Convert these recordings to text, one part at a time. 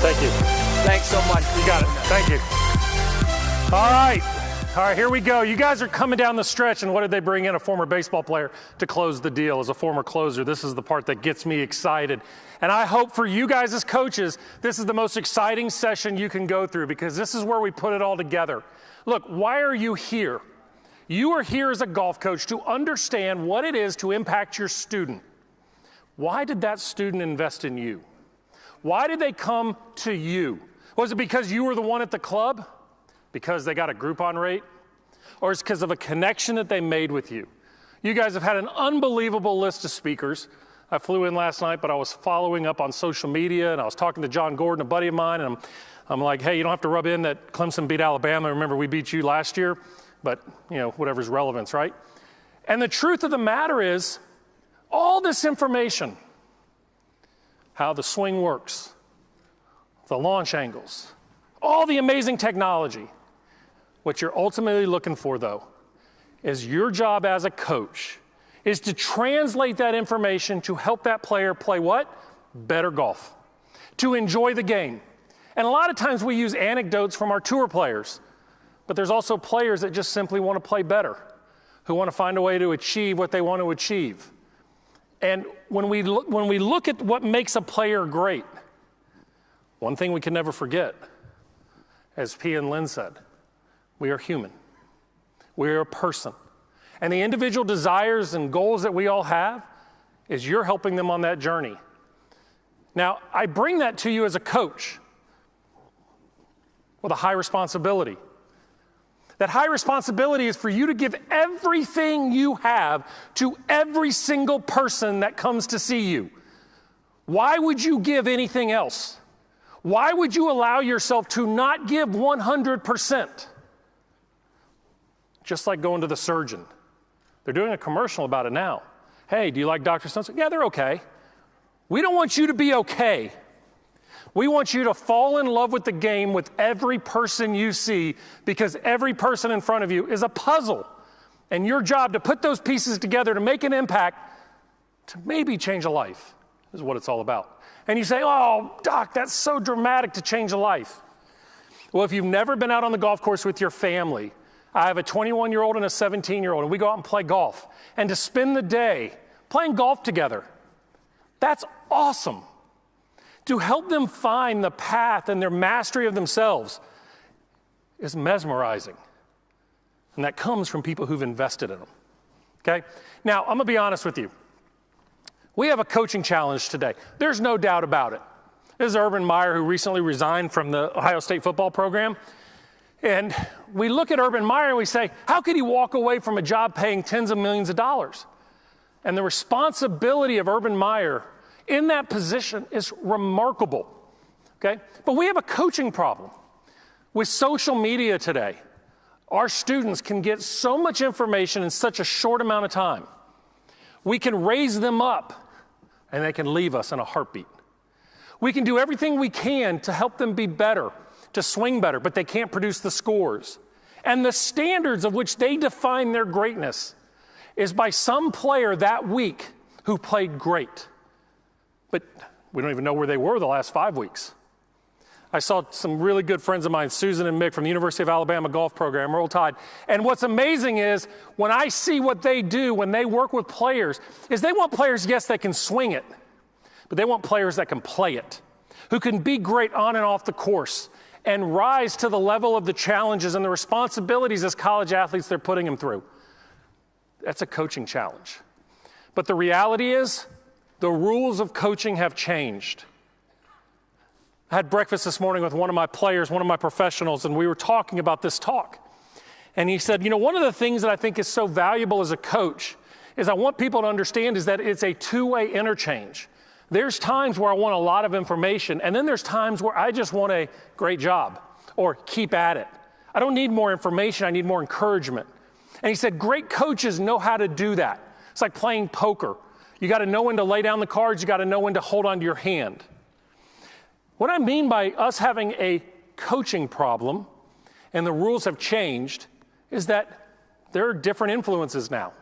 Thank you. Thanks so much. You got it. Thank you. All right, here we go. You guys are coming down the stretch, and what did they bring in? A former baseball player to close the deal. As a former closer, this is the part that gets me excited. And I hope for you guys as coaches, this is the most exciting session you can go through, because this is where we put it all together. Look, why are you here? You are here as a golf coach to understand what it is to impact your student. Why did that student invest in you? Why did they come to you? Was it because you were the one at the club? Because they got a Groupon rate? Or is it because of a connection that they made with you? You guys have had an unbelievable list of speakers. I flew in last night, but I was following up on social media, and I was talking to John Gordon, a buddy of mine, and I'm like, hey, you don't have to rub in that Clemson beat Alabama. Remember, we beat you last year, but, you know, whatever's relevance, right? And the truth of the matter is, all this information, how the swing works, the launch angles, all the amazing technology. What you're ultimately looking for, though, is your job as a coach is to translate that information to help that player play what? Better golf, to enjoy the game. And a lot of times we use anecdotes from our tour players, but there's also players that just simply want to play better, who want to find a way to achieve what they want to achieve. And when we look at what makes a player great, one thing we can never forget, as P and Lynn said, we are human. We are a person. And the individual desires and goals that we all have is you're helping them on that journey. Now, I bring that to you as a coach with a high responsibility. That high responsibility is for you to give everything you have to every single person that comes to see you. Why would you give anything else? Why would you allow yourself to not give 100%? Just like going to the surgeon. They're doing a commercial about it now. Hey, do you like Dr. Spencer? Yeah, they're okay. We don't want you to be okay. We want you to fall in love with the game with every person you see, because every person in front of you is a puzzle. And your job to put those pieces together to make an impact, to maybe change a life, is what it's all about. And you say, oh, Doc, that's so dramatic to change a life. Well, if you've never been out on the golf course with your family, I have a 21-year-old and a 17-year-old, and we go out and play golf. And to spend the day playing golf together, that's awesome. To help them find the path and their mastery of themselves is mesmerizing. And that comes from people who've invested in them, okay? Now, I'm gonna be honest with you. We have a coaching challenge today. There's no doubt about it. This is Urban Meyer, who recently resigned from the Ohio State football program. And we look at Urban Meyer and we say, how could he walk away from a job paying tens of millions of dollars? And the responsibility of Urban Meyer in that position is remarkable, okay? But we have a coaching problem. With social media today, our students can get so much information in such a short amount of time. We can raise them up, and they can leave us in a heartbeat. We can do everything we can to help them be better, to swing better, but they can't produce the scores. And the standards of which they define their greatness is by some player that week who played great. But we don't even know where they were the last 5 weeks. I saw some really good friends of mine, Susan and Mick from the University of Alabama golf program, Roll Tide. And what's amazing is when I see what they do when they work with players, is they want players, yes, that can swing it, but they want players that can play it, who can be great on and off the course and rise to the level of the challenges and the responsibilities as college athletes they're putting them through. That's a coaching challenge. But the reality is, the rules of coaching have changed. I had breakfast this morning with one of my players, one of my professionals, and we were talking about this talk. And he said, you know, one of the things that I think is so valuable as a coach is I want people to understand is that it's a two-way interchange. There's times where I want a lot of information, and then there's times where I just want a great job or keep at it. I don't need more information, I need more encouragement. And he said, great coaches know how to do that. It's like playing poker. You got to know when to lay down the cards. You got to know when to hold on to your hand. What I mean by us having a coaching problem and the rules have changed is that there are different influences now.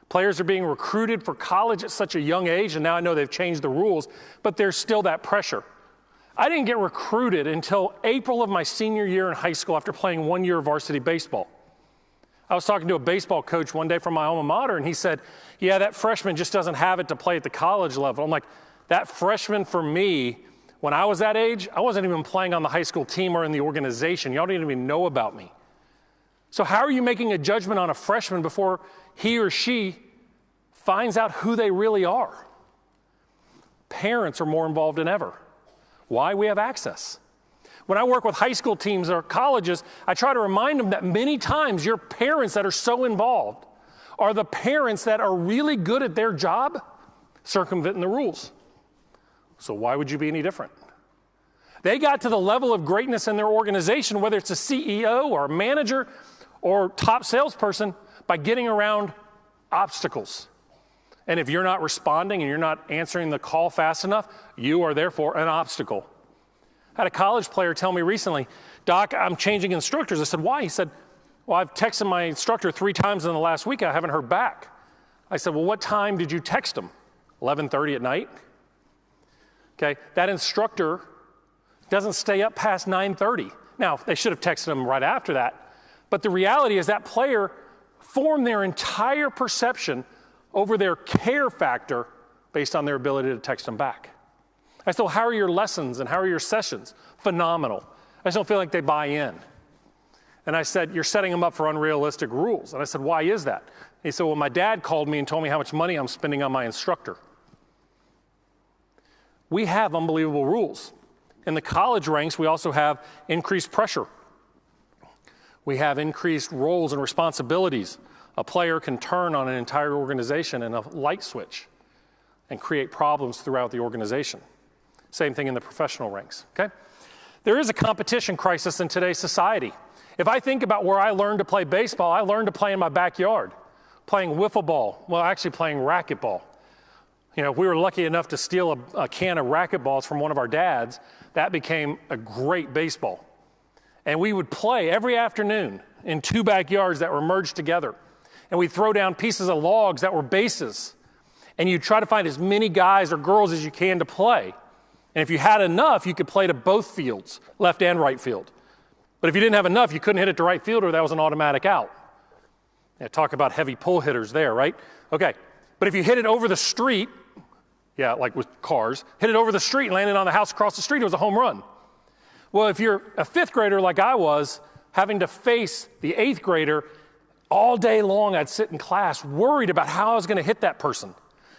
Players are being recruited for college at such a young age, and now I know they've changed the rules, but there's still that pressure. I didn't get recruited until April of my senior year in high school after playing 1 year of varsity baseball. I was talking to a baseball coach one day from my alma mater, and he said, yeah, that freshman just doesn't have it to play at the college level. I'm like, that freshman for me, when I was that age, I wasn't even playing on the high school team or in the organization. Y'all didn't even know about me. So how are you making a judgment on a freshman before he or she finds out who they really are? Parents are more involved than ever. Why? We have access. When I work with high school teams or colleges, I try to remind them that many times your parents that are so involved are the parents that are really good at their job circumventing the rules. So why would you be any different? They got to the level of greatness in their organization, whether it's a CEO or a manager or top salesperson, by getting around obstacles. And if you're not responding and you're not answering the call fast enough, you are therefore an obstacle. I had a college player tell me recently, Doc, I'm changing instructors. I said, why? He said, well, I've texted my instructor 3 times in the last week. I haven't heard back. I said, well, what time did you text him? 11:30 at night? Okay, that instructor doesn't stay up past 9:30. Now, they should have texted him right after that. But the reality is that player formed their entire perception over their care factor based on their ability to text them back. I said, well, how are your lessons and how are your sessions? Phenomenal. I just don't feel like they buy in. And I said, you're setting them up for unrealistic rules. And I said, why is that? He said, well, my dad called me and told me how much money I'm spending on my instructor. We have unbelievable rules. In the college ranks, we also have increased pressure. We have increased roles and responsibilities. A player can turn on an entire organization in a light switch and create problems throughout the organization. Same thing in the professional ranks, okay? There is a competition crisis in today's society. If I think about where I learned to play baseball, I learned to play in my backyard, playing wiffle ball, well, actually playing racquetball. You know, if we were lucky enough to steal a can of racquetballs from one of our dads, that became a great baseball. And we would play every afternoon in 2 backyards that were merged together. And we'd throw down pieces of logs that were bases. And you'd try to find as many guys or girls as you can to play. And if you had enough, you could play to both fields, left and right field. But if you didn't have enough, you couldn't hit it to right field or that was an automatic out. Yeah, talk about heavy pull hitters there, right? Okay, but if you hit it over the street, yeah, like with cars, hit it over the street and landed on the house across the street, it was a home run. Well, if you're a 5th grader like I was, having to face the 8th grader, all day long I'd sit in class worried about how I was going to hit that person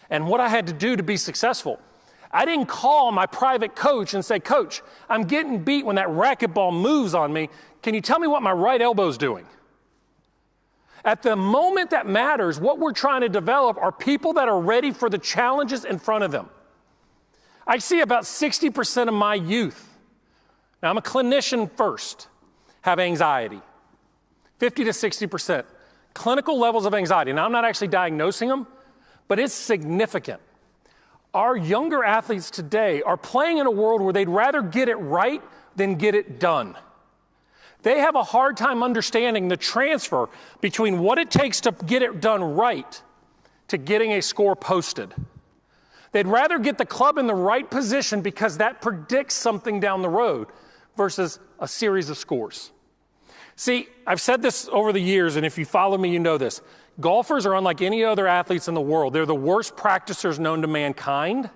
and what I had to do to be successful. I didn't call my private coach and say, Coach, I'm getting beat when that racquetball moves on me. Can you tell me what my right elbow's doing? At the moment that matters, what we're trying to develop are people that are ready for the challenges in front of them. I see about 60% of my youth, now I'm a clinician first, have anxiety. 50 to 60%. Clinical levels of anxiety. Now, I'm not actually diagnosing them, but it's significant. Our younger athletes today are playing in a world where they'd rather get it right than get it done. They have a hard time understanding the transfer between what it takes to get it done right to getting a score posted. They'd rather get the club in the right position because that predicts something down the road versus a series of scores. See, I've said this over the years, and if you follow me, you know this. Golfers are unlike any other athletes in the world. They're the worst practicers known to mankind.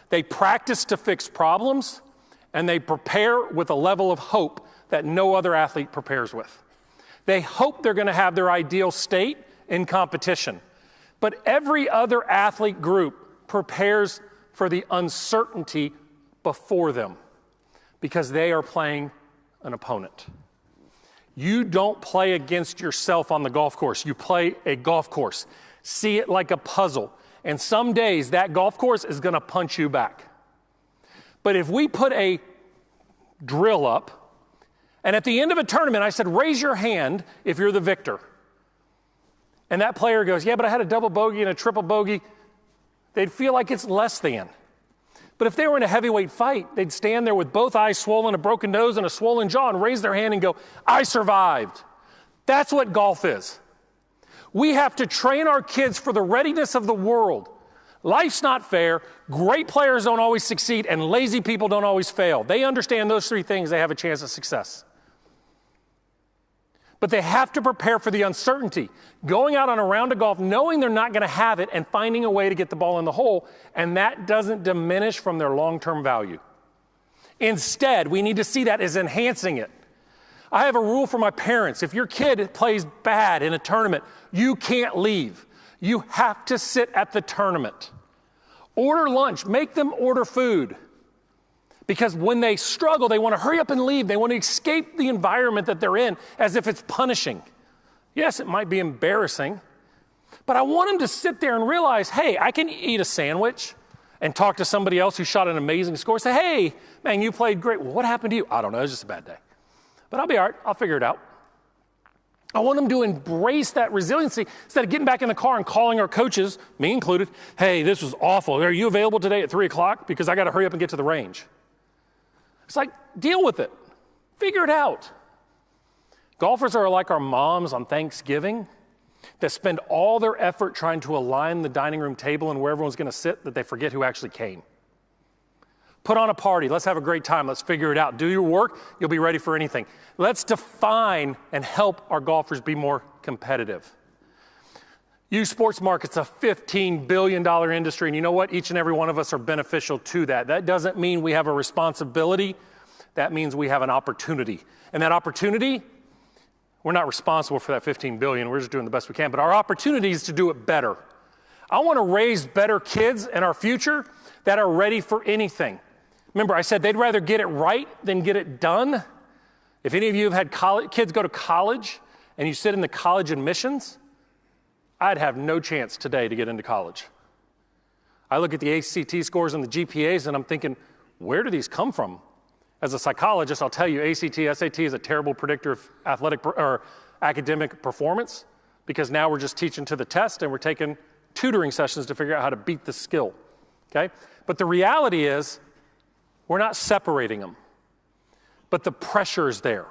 They practice to fix problems, and they prepare with a level of hope that no other athlete prepares with. They hope they're going to have their ideal state in competition. But every other athlete group prepares for the uncertainty before them because they are playing an opponent. You don't play against yourself on the golf course. You play a golf course. See it like a puzzle. And some days that golf course is going to punch you back. But if we put a drill up, and at the end of a tournament, I said, raise your hand if you're the victor. And that player goes, yeah, but I had a double bogey and a triple bogey. They'd feel like it's less than. But if they were in a heavyweight fight, they'd stand there with both eyes swollen, a broken nose, and a swollen jaw and raise their hand and go, I survived. That's what golf is. We have to train our kids for the readiness of the world, Life's not fair. Great players don't always succeed, and lazy people don't always fail. They understand those three things, they have a chance of success. But they have to prepare for the uncertainty. Going out on a round of golf, knowing they're not going to have it, and finding a way to get the ball in the hole, and that doesn't diminish from their long-term value. Instead, we need to see that as enhancing it. I have a rule for my parents. If your kid plays bad in a tournament, you can't leave. You have to sit at the tournament. Order lunch. Make them order food. Because when they struggle, they want to hurry up and leave. They want to escape the environment that they're in as if it's punishing. Yes, it might be embarrassing, but I want them to sit there and realize, hey, I can eat a sandwich and talk to somebody else who shot an amazing score. Say, hey, man, you played great. Well, what happened to you? I don't know. It was just a bad day. But I'll be all right. I'll figure it out. I want them to embrace that resiliency instead of getting back in the car and calling our coaches, me included, hey, this was awful. Are you available today at 3 o'clock? Because I got to hurry up and get to the range. It's like, deal with it. Figure it out. Golfers are like our moms on Thanksgiving that spend all their effort trying to align the dining room table and where everyone's going to sit that they forget who actually came. Put on a party. Let's have a great time. Let's figure it out. Do your work. You'll be ready for anything. Let's define and help our golfers be more competitive. Youth sports market's a $15 billion industry, and you know what? Each and every one of us are beneficial to that. That doesn't mean we have a responsibility. That means we have an opportunity. And that opportunity, we're not responsible for that $15 billion. We're just doing the best we can. But our opportunity is to do it better. I want to raise better kids in our future that are ready for anything. Remember, I said they'd rather get it right than get it done. If any of you have had kids go to college and you sit in the college admissions, I'd have no chance today to get into college. I look at the ACT scores and the GPAs and I'm thinking, where do these come from? As a psychologist, I'll tell you, ACT, SAT is a terrible predictor of athletic or academic performance because now we're just teaching to the test and we're taking tutoring sessions to figure out how to beat the skill, okay? But the reality is, we're not separating them, but the pressure's there.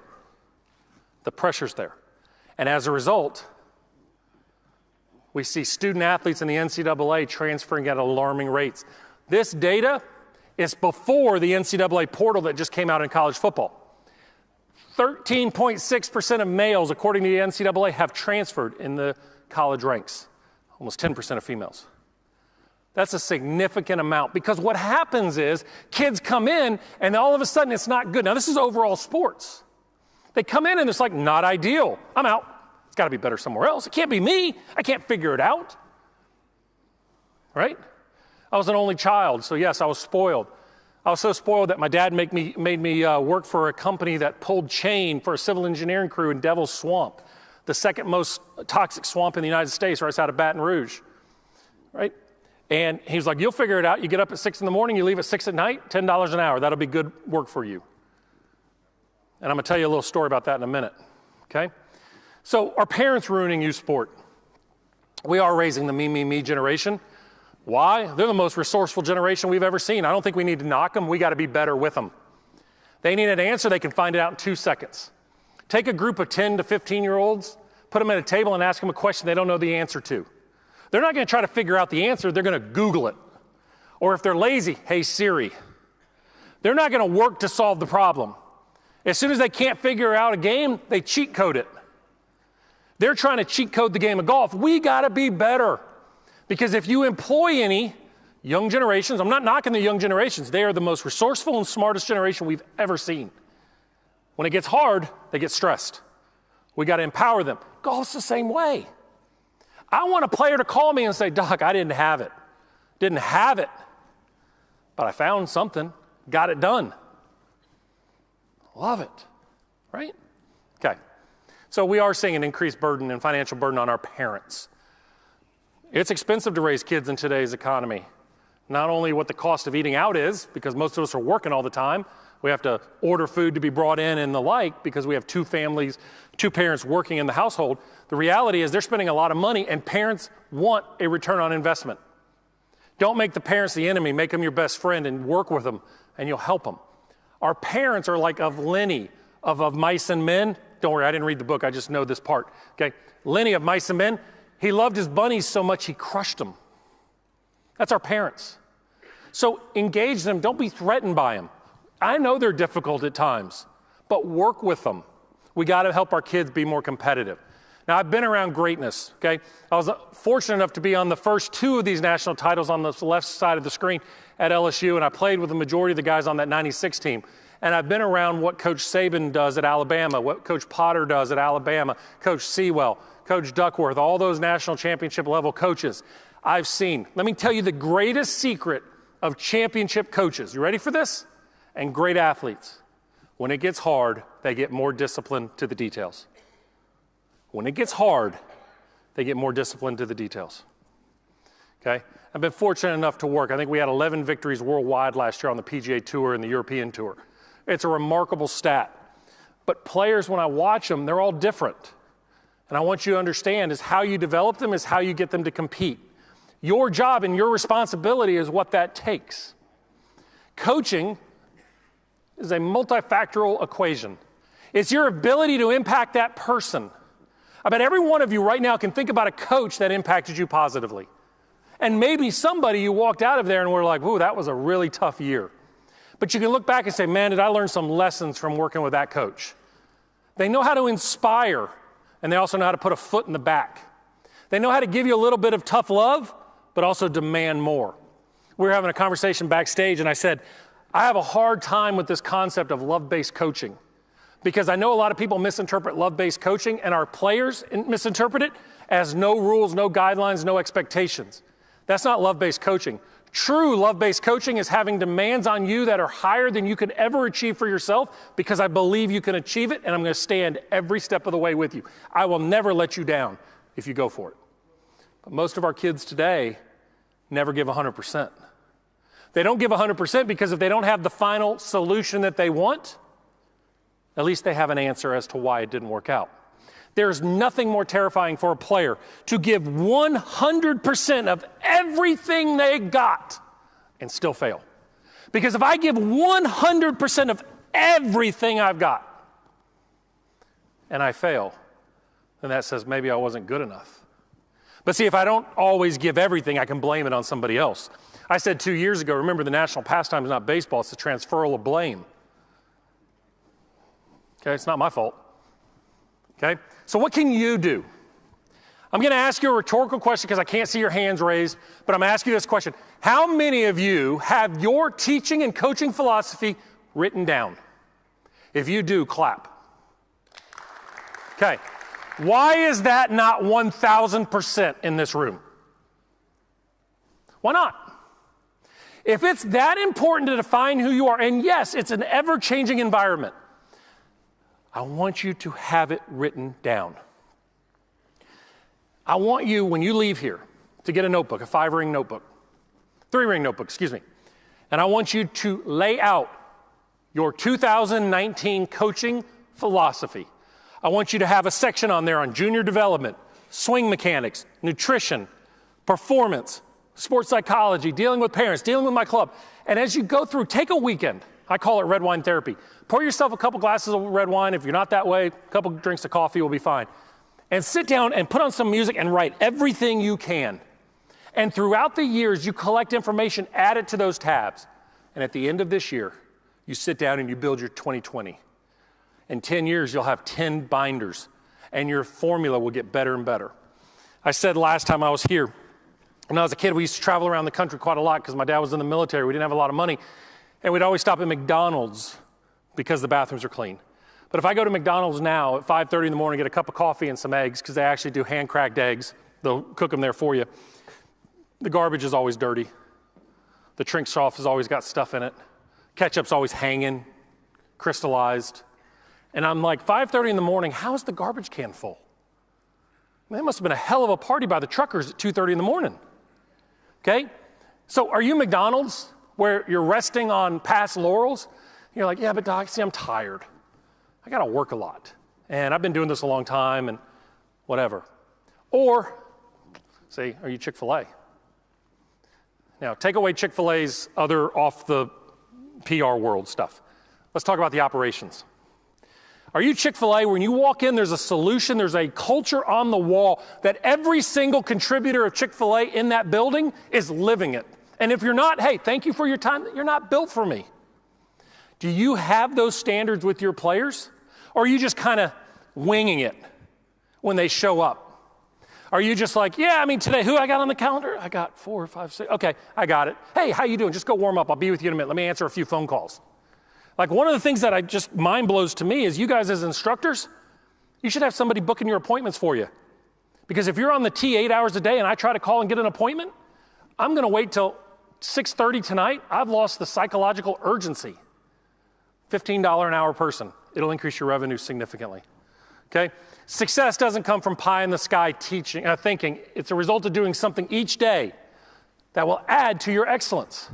The pressure's there. And as a result, we see student athletes in the NCAA transferring at alarming rates. This data is before the NCAA portal that just came out in college football. 13.6% of males, according to the NCAA, have transferred in the college ranks. Almost 10% of females. That's a significant amount because what happens is kids come in and all of a sudden it's not good. Now, this is overall sports. They come in and it's like, not ideal. I'm out. It's got to be better somewhere else. It can't be me. I can't figure it out. Right? I was an only child, so yes, I was spoiled. I was so spoiled that my dad made me work for a company that pulled chain for a civil engineering crew in Devil's Swamp, the second most toxic swamp in the United States, right outside of Baton Rouge. Right? And he was like, you'll figure it out. You get up at 6 in the morning, you leave at 6 at night, $10 an hour. That'll be good work for you. And I'm going to tell you a little story about that in a minute, okay? So are parents ruining youth sport? We are raising the me generation. Why? They're the most resourceful generation we've ever seen. I don't think we need to knock them. We got to be better with them. They need an answer. They can find it out in 2 seconds. Take a group of 10 to 15-year-olds, put them at a table and ask them a question they don't know the answer to. They're not going to try to figure out the answer. They're going to Google it. Or if they're lazy, hey, Siri. They're not going to work to solve the problem. As soon as they can't figure out a game, they cheat code it. They're trying to cheat code the game of golf. We got to be better. Because if you employ any young generations, I'm not knocking the young generations. They are the most resourceful and smartest generation we've ever seen. When it gets hard, they get stressed. We got to empower them. Golf's the same way. I want a player to call me and say, Doc, I didn't have it. Didn't have it. But I found something, got it done. Love it, right? Okay. So we are seeing an increased burden and financial burden on our parents. It's expensive to raise kids in today's economy. Not only what the cost of eating out is, because most of us are working all the time. We have to order food to be brought in and the like because we have two parents working in the household. The reality is they're spending a lot of money and parents want a return on investment. Don't make the parents the enemy. Make them your best friend and work with them and you'll help them. Our parents are like of Lenny of Mice and Men. Don't worry, I didn't read the book. I just know this part. Okay, Lenny of Mice and Men, he loved his bunnies so much he crushed them. That's our parents. So engage them. Don't be threatened by them. I know they're difficult at times, but work with them. We got to help our kids be more competitive. Now, I've been around greatness, okay? I was fortunate enough to be on the first two of these national titles on the left side of the screen at LSU, and I played with the majority of the guys on that 96 team. And I've been around what Coach Saban does at Alabama, what Coach Potter does at Alabama, Coach Sewell, Coach Duckworth, all those national championship level coaches I've seen. Let me tell you the greatest secret of championship coaches. You ready for this? And great athletes. When it gets hard, they get more disciplined to the details. When it gets hard, they get more disciplined to the details. Okay? I've been fortunate enough to work. I think we had 11 victories worldwide last year on the PGA Tour and the European Tour. It's a remarkable stat. But players, when I watch them, they're all different. And I want you to understand is how you develop them is how you get them to compete. Your job and your responsibility is what that takes. Coaching is a multifactorial equation. It's your ability to impact that person. I bet every one of you right now can think about a coach that impacted you positively. And maybe somebody you walked out of there and were like, "Ooh, that was a really tough year." But you can look back and say, "Man, did I learn some lessons from working with that coach?" They know how to inspire, and they also know how to put a foot in the back. They know how to give you a little bit of tough love, but also demand more. We were having a conversation backstage, and I said, I have a hard time with this concept of love-based coaching because I know a lot of people misinterpret love-based coaching, and our players misinterpret it as no rules, no guidelines, no expectations. That's not love-based coaching. True love-based coaching is having demands on you that are higher than you could ever achieve for yourself because I believe you can achieve it, and I'm going to stand every step of the way with you. I will never let you down if you go for it. But most of our kids today never give 100%. They don't give 100% because if they don't have the final solution that they want, at least they have an answer as to why it didn't work out. There's nothing more terrifying for a player to give 100% of everything they got and still fail. Because if I give 100% of everything I've got and I fail, then that says maybe I wasn't good enough. But see, if I don't always give everything, I can blame it on somebody else. I said 2 years ago, remember the national pastime is not baseball, it's the transferal of blame. Okay, it's not my fault. Okay, so what can you do? I'm going to ask you a rhetorical question because I can't see your hands raised, but I'm going to ask you this question. How many of you have your teaching and coaching philosophy written down? If you do, clap. Okay, why is that not 1,000% in this room? Why not? If it's that important to define who you are, and yes, it's an ever-changing environment, I want you to have it written down. I want you, when you leave here, to get a notebook, a 5-ring notebook, 3-ring notebook, and I want you to lay out your 2019 coaching philosophy. I want you to have a section on there on junior development, swing mechanics, nutrition, performance, sports psychology, dealing with parents, dealing with my club. And as you go through, take a weekend. I call it red wine therapy. Pour yourself a couple glasses of red wine. If you're not that way, a couple drinks of coffee will be fine. And sit down and put on some music and write everything you can. And throughout the years, you collect information, add it to those tabs. And at the end of this year, you sit down and you build your 2020. In 10 years, you'll have 10 binders, and your formula will get better and better. I said last time I was here, when I was a kid, we used to travel around the country quite a lot because my dad was in the military. We didn't have a lot of money. And we'd always stop at McDonald's because the bathrooms are clean. But if I go to McDonald's now at 5:30 in the morning, get a cup of coffee and some eggs, because they actually do hand-cracked eggs. They'll cook them there for you. The garbage is always dirty. The shrink sauce has always got stuff in it. Ketchup's always hanging, crystallized. And I'm like, 5:30 in the morning, how is the garbage can full? Man, it must have been a hell of a party by the truckers at 2:30 in the morning. Okay? So are you McDonald's where you're resting on past laurels? You're like, yeah, but Doc, see, I'm tired. I got to work a lot. And I've been doing this a long time and whatever. Or, say, are you Chick-fil-A? Now, take away Chick-fil-A's other off the PR world stuff. Let's talk about the operations. Are you Chick-fil-A? When you walk in, there's a solution, there's a culture on the wall that every single contributor of Chick-fil-A in that building is living it. And if you're not, hey, thank you for your time. You're not built for me. Do you have those standards with your players? Or are you just kind of winging it when they show up? Are you just like, yeah, I mean, today, who I got on the calendar? I got 4, 5, 6. Okay, I got it. Hey, how you doing? Just go warm up. I'll be with you in a minute. Let me answer a few phone calls. Like, one of the things that I just mind blows to me is you guys as instructors, you should have somebody booking your appointments for you. Because if you're on the T 8 hours a day and I try to call and get an appointment, I'm going to wait till 6:30 tonight. I've lost the psychological urgency. $15 an hour person. It'll increase your revenue significantly. Okay? Success doesn't come from pie in the sky thinking. It's a result of doing something each day that will add to your excellence.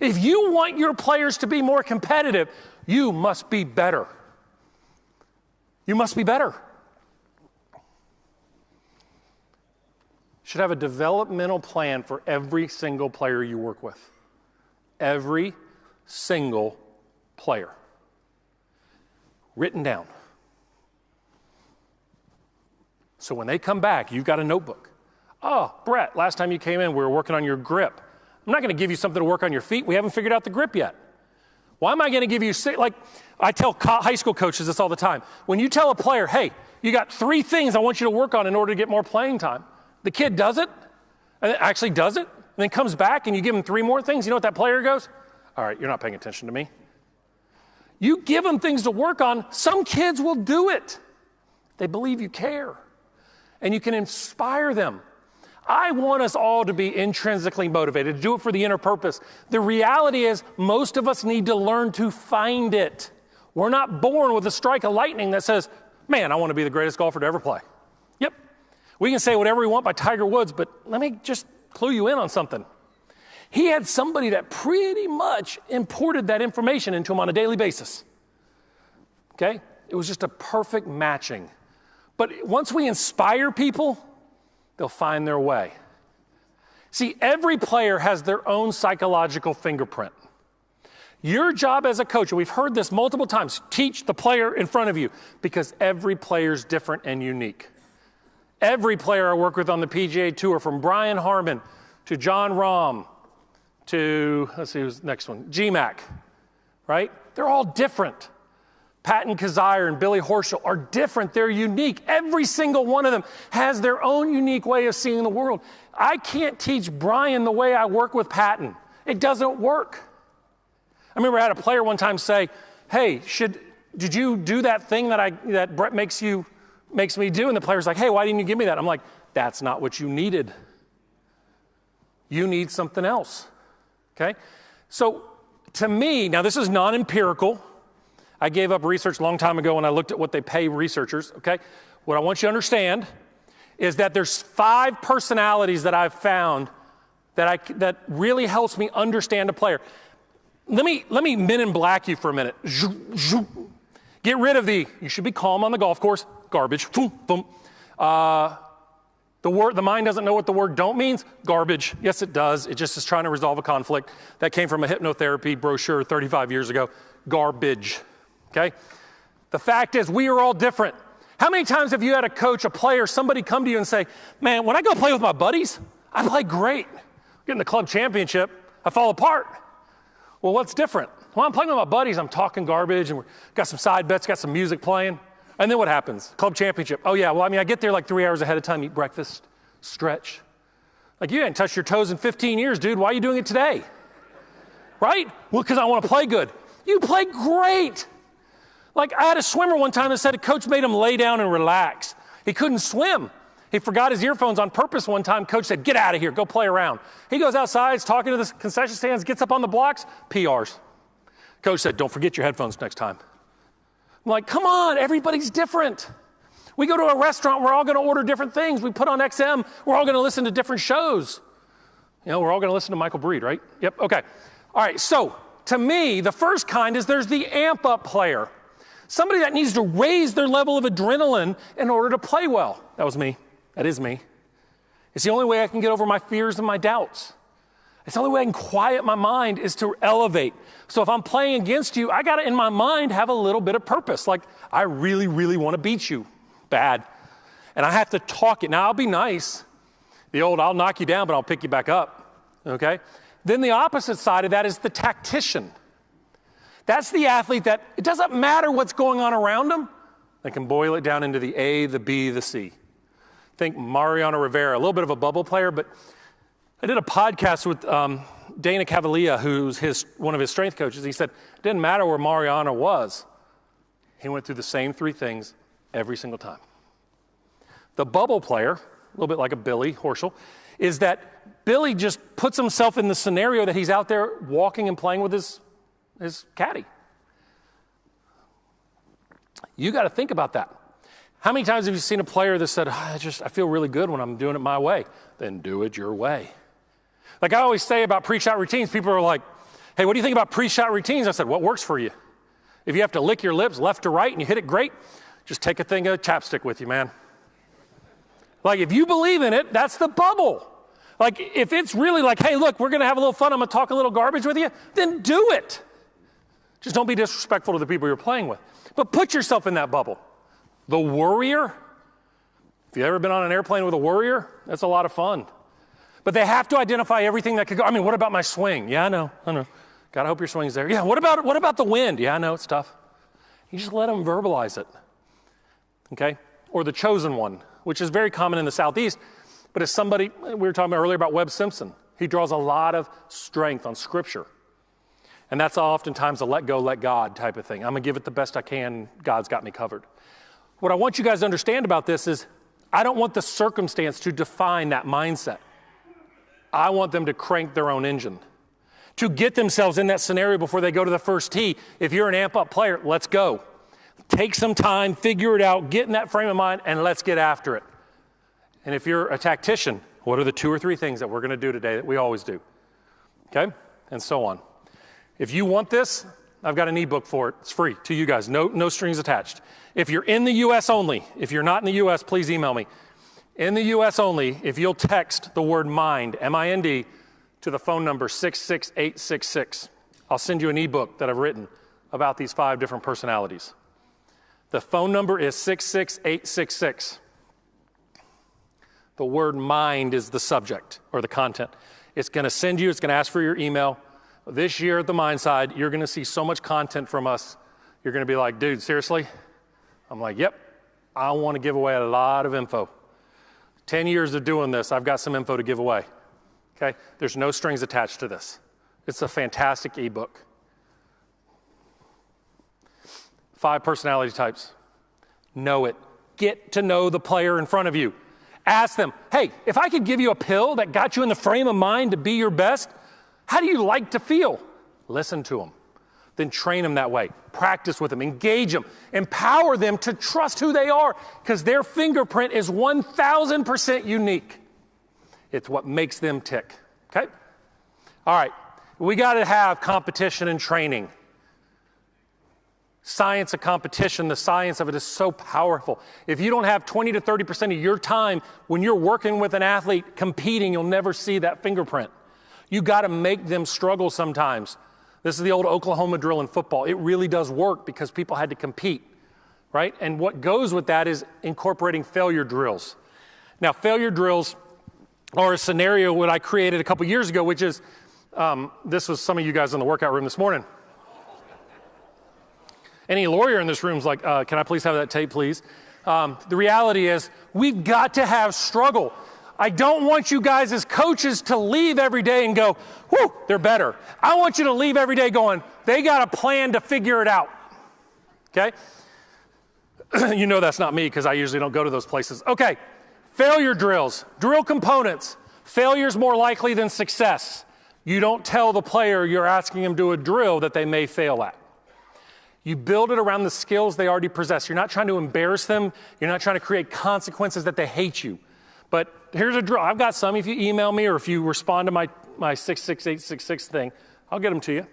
If you want your players to be more competitive, you must be better. You must be better. You should have a developmental plan for every single player you work with. Every single player. Written down. So when they come back, you've got a notebook. Oh, Bhrett, last time you came in, we were working on your grip. I'm not going to give you something to work on your feet. We haven't figured out the grip yet. Why am I going to give you, like I tell high school coaches this all the time. When you tell a player, hey, you got 3 things I want you to work on in order to get more playing time. The kid does it, and actually does it, and then comes back and you give him 3 more things. You know what that player goes? All right, you're not paying attention to me. You give them things to work on. Some kids will do it. They believe you care. And you can inspire them. I want us all to be intrinsically motivated, to do it for the inner purpose. The reality is most of us need to learn to find it. We're not born with a strike of lightning that says, man, I want to be the greatest golfer to ever play. Yep. We can say whatever we want by Tiger Woods, but let me just clue you in on something. He had somebody that pretty much imported that information into him on a daily basis. Okay? It was just a perfect matching. But once we inspire people, they'll find their way. See, every player has their own psychological fingerprint. Your job as a coach, and we've heard this multiple times, teach the player in front of you because every player is different and unique. Every player I work with on the PGA Tour, from Brian Harmon to John Rahm to, let's see who's the next one, GMAC, right? They're all different. Patton Kazire and Billy Horschel are different. They're unique. Every single one of them has their own unique way of seeing the world. I can't teach Brian the way I work with Patton. It doesn't work. I remember I had a player one time say, hey, did you do that thing that Bhrett makes me do? And the player's like, hey, why didn't you give me that? I'm like, that's not what you needed. You need something else. Okay? So to me, now this is non-empirical. I gave up research a long time ago when I looked at what they pay researchers, okay? What I want you to understand is that there's 5 personalities that I've found that really helps me understand a player. Let me Men in Black you for a minute. Get rid of you should be calm on the golf course, garbage. The mind doesn't know what the word don't means, garbage. Yes, it does. It just is trying to resolve a conflict. That came from a hypnotherapy brochure 35 years ago, garbage. Okay? The fact is, we are all different. How many times have you had a coach, a player, somebody come to you and say, man, when I go play with my buddies, I play great. Getting the club championship, I fall apart. Well, what's different? Well, I'm playing with my buddies, I'm talking garbage, and we've got some side bets, got some music playing. And then what happens? Club championship. Oh, yeah, well, I get there like 3 hours ahead of time, eat breakfast, stretch. Like, you hadn't touched your toes in 15 years, dude. Why are you doing it today? Right? Well, because I want to play good. You play great. Like, I had a swimmer one time that said a coach made him lay down and relax. He couldn't swim. He forgot his earphones on purpose one time. Coach said, get out of here, go play around. He goes outside, he's talking to the concession stands, gets up on the blocks, PRs. Coach said, don't forget your headphones next time. I'm like, come on, everybody's different. We go to a restaurant, we're all going to order different things. We put on XM, we're all going to listen to different shows. You know, we're all going to listen to Michael Breed, right? Yep, okay. All right, so to me, the first kind is there's the amp-up player. Somebody that needs to raise their level of adrenaline in order to play well. That was me. That is me. It's the only way I can get over my fears and my doubts. It's the only way I can quiet my mind is to elevate. So if I'm playing against you, I got to, in my mind, have a little bit of purpose. Like, I really, really want to beat you bad. And I have to talk it. Now, I'll be nice. The old, I'll knock you down, but I'll pick you back up. Okay? Then the opposite side of that is the tactician. That's the athlete that it doesn't matter what's going on around them. They can boil it down into the A, the B, the C. Think Mariano Rivera, a little bit of a bubble player, but I did a podcast with Dana Cavalier, who's one of his strength coaches. He said, it didn't matter where Mariano was. He went through the same three things every single time. The bubble player, a little bit like a Billy Horschel, is that Billy just puts himself in the scenario that he's out there walking and playing with his caddy. You got to think about that. How many times have you seen a player that said, I feel really good when I'm doing it my way? Then do it your way. Like I always say about pre-shot routines, people are like, hey, what do you think about pre-shot routines? I said, what works for you? If you have to lick your lips left to right and you hit it great, just take a thing of chapstick with you, man. Like if you believe in it, that's the bubble. Like if it's really like, hey, look, we're going to have a little fun, I'm going to talk a little garbage with you, then do it. Just don't be disrespectful to the people you're playing with. But put yourself in that bubble. The worrier, if you've ever been on an airplane with a worrier, that's a lot of fun. But they have to identify everything that could go. I mean, what about my swing? Yeah, I know. God, I hope your swing's there. Yeah, what about the wind? Yeah, I know, it's tough. You just let them verbalize it, okay? Or the chosen one, which is very common in the Southeast, but as somebody, we were talking earlier about Webb Simpson. He draws a lot of strength on Scripture. And that's oftentimes a let go, let God type of thing. I'm going to give it the best I can. God's got me covered. What I want you guys to understand about this is I don't want the circumstance to define that mindset. I want them to crank their own engine, to get themselves in that scenario before they go to the first tee. If you're an amp-up player, let's go. Take some time, figure it out, get in that frame of mind, and let's get after it. And if you're a tactician, what are the 2 or 3 things that we're going to do today that we always do? Okay? And so on. If you want this, I've got an ebook for it. It's free to you guys, no strings attached. If you're in the U.S. only, if you're not in the U.S., please email me. In the U.S. only, if you'll text the word MIND, M-I-N-D, to the phone number 66866, I'll send you an ebook that I've written about these 5 different personalities. The phone number is 66866. The word MIND is the subject or the content. It's going to ask for your email. This year at the Mind Side, you're going to see so much content from us. You're going to be like, dude, seriously? I'm like, yep. I want to give away a lot of info. 10 years of doing this, I've got some info to give away. Okay? There's no strings attached to this. It's a fantastic ebook. 5 personality types. Know it. Get to know the player in front of you. Ask them, hey, if I could give you a pill that got you in the frame of mind to be your best, how do you like to feel? Listen to them. Then train them that way. Practice with them. Engage them. Empower them to trust who they are because their fingerprint is 1,000% unique. It's what makes them tick. Okay? All right. We got to have competition and training. Science of competition, the science of it is so powerful. If you don't have 20 to 30% of your time when you're working with an athlete competing, you'll never see that fingerprint. You got to make them struggle sometimes. This is the old Oklahoma drill in football. It really does work because people had to compete, right? And what goes with that is incorporating failure drills. Now, failure drills are a scenario that I created a couple years ago, which is, this was some of you guys in the workout room this morning. Any lawyer in this room is like, can I please have that tape, please? The reality is we've got to have struggle. I don't want you guys as coaches to leave every day and go, whew, they're better. I want you to leave every day going, they got a plan to figure it out. Okay? You know that's not me because I usually don't go to those places. Okay, failure drills, drill components. Failure's more likely than success. You don't tell the player you're asking them to do a drill that they may fail at. You build it around the skills they already possess. You're not trying to embarrass them. You're not trying to create consequences that they hate you. But here's a drill. I've got some. If you email me or if you respond to my 66866 thing, I'll get them to you.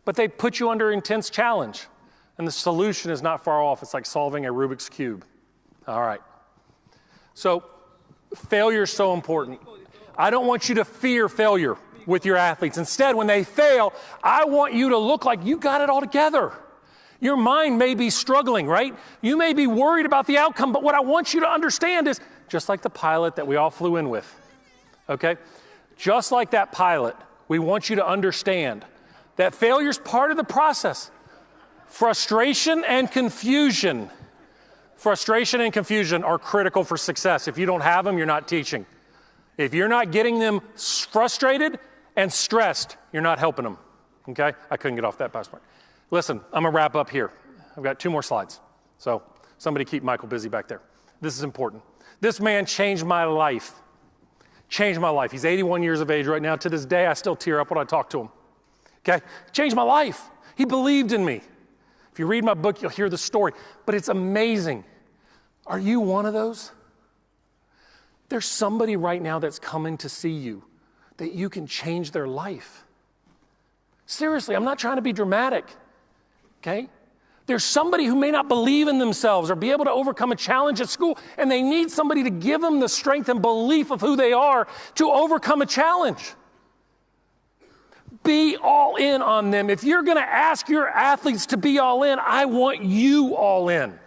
But they put you under intense challenge. And the solution is not far off. It's like solving a Rubik's Cube. All right. So failure is so important. I don't want you to fear failure. with your athletes. Instead, when they fail, I want you to look like you got it all together. Your mind may be struggling, right? You may be worried about the outcome, but what I want you to understand is, just like the pilot that we all flew in with, okay? Just like that pilot, we want you to understand that failure is part of the process. Frustration and confusion are critical for success. If you don't have them, you're not teaching. If you're not getting them frustrated and stressed, you're not helping them, okay? I couldn't get off that passport. Listen, I'm going to wrap up here. I've got 2 more slides. So somebody keep Michael busy back there. This is important. This man changed my life. Changed my life. He's 81 years of age right now. To this day, I still tear up when I talk to him. Okay? Changed my life. He believed in me. If you read my book, you'll hear the story. But it's amazing. Are you one of those? There's somebody right now that's coming to see you that you can change their life. Seriously, I'm not trying to be dramatic. Okay? There's somebody who may not believe in themselves or be able to overcome a challenge at school, and they need somebody to give them the strength and belief of who they are to overcome a challenge. Be all in on them. If you're going to ask your athletes to be all in, I want you all in.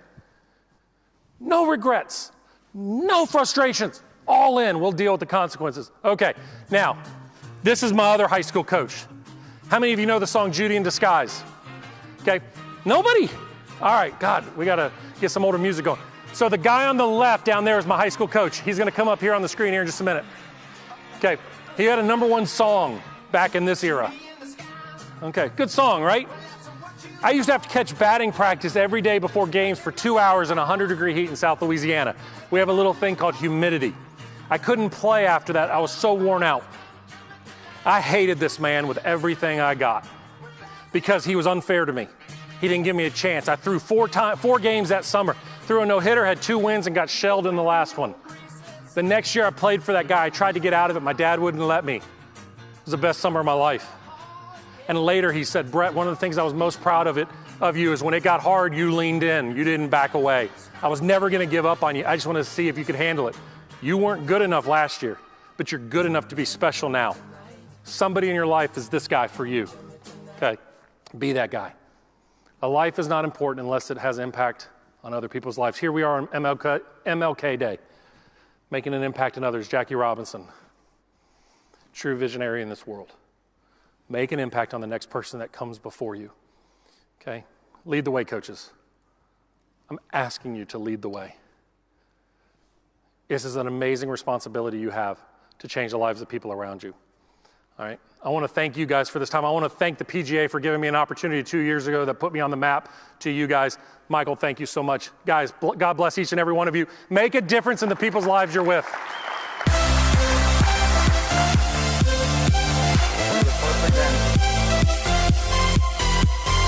No regrets, no frustrations, all in. We'll deal with the consequences. Okay, now, this is my other high school coach. How many of you know the song Judy in Disguise? Okay. Nobody? All right, God, we got to get some older music going. So the guy on the left down there is my high school coach. He's going to come up here on the screen here in just a minute. Okay, he had a #1 song back in this era. Okay, good song, right? I used to have to catch batting practice every day before games for 2 hours in 100-degree heat in South Louisiana. We have a little thing called humidity. I couldn't play after that. I was so worn out. I hated this man with everything I got because he was unfair to me. He didn't give me a chance. I threw 4 games that summer, threw a no-hitter, had 2 wins, and got shelled in the last one. The next year I played for that guy. I tried to get out of it. My dad wouldn't let me. It was the best summer of my life. And later he said, Bhrett, one of the things I was most proud of you is when it got hard, you leaned in. You didn't back away. I was never going to give up on you. I just wanted to see if you could handle it. You weren't good enough last year, but you're good enough to be special now. Somebody in your life is this guy for you. Okay, be that guy. A life is not important unless it has impact on other people's lives. Here we are on MLK Day, making an impact on others. Jackie Robinson, true visionary in this world. Make an impact on the next person that comes before you. Okay? Lead the way, coaches. I'm asking you to lead the way. This is an amazing responsibility you have to change the lives of people around you. All right. I want to thank you guys for this time. I want to thank the PGA for giving me an opportunity 2 years ago that put me on the map. To you guys, Michael, thank you so much. Guys, God bless each and every one of you. Make a difference in the people's lives you're with.